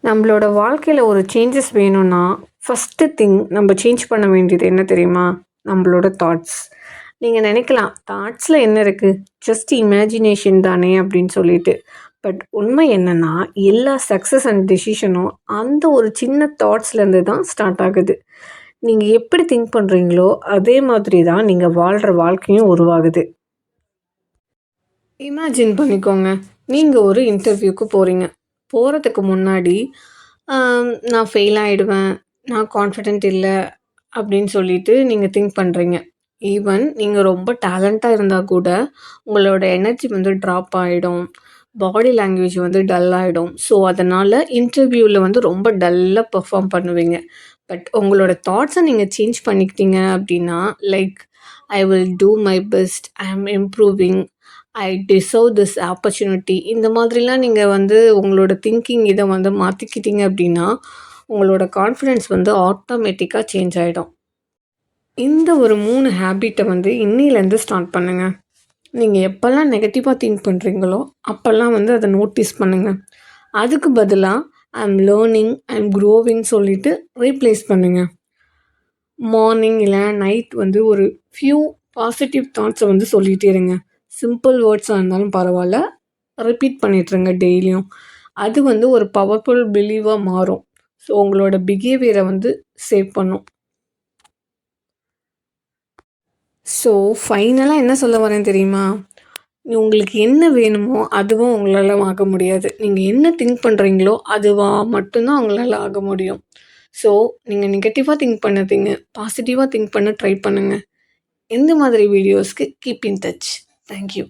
நம்மளோட வாழ்க்கையில் ஒரு சேஞ்சஸ் வேணும்னா ஃபஸ்ட்டு திங் நம்ம சேஞ்ச் பண்ண வேண்டியது என்ன தெரியுமா? நம்மளோட தாட்ஸ். நீங்கள் நினைக்கலாம் தாட்ஸில் என்ன இருக்குது, ஜஸ்ட் இமேஜினேஷன் தானே அப்படின்னு சொல்லிட்டு. பட் உண்மை என்னென்னா எல்லா சக்ஸஸ் அண்ட் டெசிஷனும் அந்த ஒரு சின்ன தாட்ஸ்லேருந்து தான் ஸ்டார்ட் ஆகுது. நீங்கள் எப்படி திங்க் பண்ணுறீங்களோ அதே மாதிரி தான் நீங்கள் வாழ்கிற வாழ்க்கையும் உருவாகுது. இமேஜின் பண்ணிக்கோங்க, நீங்கள் ஒரு இன்டர்வியூக்கு போகிறீங்க. போகிறதுக்கு முன்னாடி நான் ஃபெயில் ஆகிடுவேன், நான் கான்ஃபிடென்ட் இல்லை அப்படின்னு சொல்லிட்டு நீங்கள் திங்க் பண்ணுறீங்க. ஈவன் நீங்கள் ரொம்ப டேலண்ட்டாக இருந்தால் கூட உங்களோட எனர்ஜி வந்து ட்ராப் ஆகிடும், பாடி லாங்குவேஜ் வந்து டல் ஆகிடும். ஸோ அதனால் இன்டர்வியூவில் வந்து ரொம்ப டல்லாக பெர்ஃபார்ம் பண்ணுவீங்க. பட் உங்களோட தாட்ஸை நீங்கள் சேஞ்ச் பண்ணிக்கிட்டீங்க அப்படின்னா, like I will do my best, I am improving, I deserve this opportunity, இந்த மாதிரிலாம் நீங்கள் வந்து உங்களோட திங்கிங் இதை வந்து மாற்றிக்கிட்டீங்க அப்படின்னா உங்களோட கான்ஃபிடென்ஸ் வந்து ஆட்டோமேட்டிக்காக சேஞ்ச் ஆகிடும். இந்த ஒரு 3 ஹேபிட்டை வந்து இன்னிலேருந்து ஸ்டார்ட் பண்ணுங்கள். நீங்கள் எப்போல்லாம் நெகட்டிவாக திங்க் பண்ணுறீங்களோ அப்போல்லாம் வந்து அதை நோட்டீஸ் பண்ணுங்கள். அதுக்கு பதிலாக I am learning, I am growing சொல்லிவிட்டு ரீப்ளேஸ் பண்ணுங்கள். மார்னிங் இல்லை நைட் வந்து ஒரு ஃபியூ பாசிட்டிவ் தாட்ஸை வந்து சொல்லிகிட்டே இருங்க. சிம்பிள் வேர்ட்ஸாக இருந்தாலும் பரவாயில்ல, ரிப்பீட் பண்ணிட்டுருங்க டெய்லியும். அது வந்து ஒரு பவர்ஃபுல் பிலீவாக மாறும். ஸோ உங்களோட பிஹேவியரை வந்து சேவ் பண்ணும். ஸோ ஃபைனலாக என்ன சொல்ல வரேன் தெரியுமா? உங்களுக்கு என்ன வேணுமோ அதுவும் உங்களால் ஆக முடியாது. நீங்கள் என்ன திங்க் பண்ணுறீங்களோ அதுவாக மட்டும்தான் உங்களால் ஆக முடியும். ஸோ நீங்கள் நெகட்டிவாக திங்க் பண்ணாதீங்க, பாசிட்டிவாக திங்க் பண்ண ட்ரை பண்ணுங்கள். இந்த மாதிரி வீடியோஸ்க்கு கீப் இன் டச். தேங்க்யூ.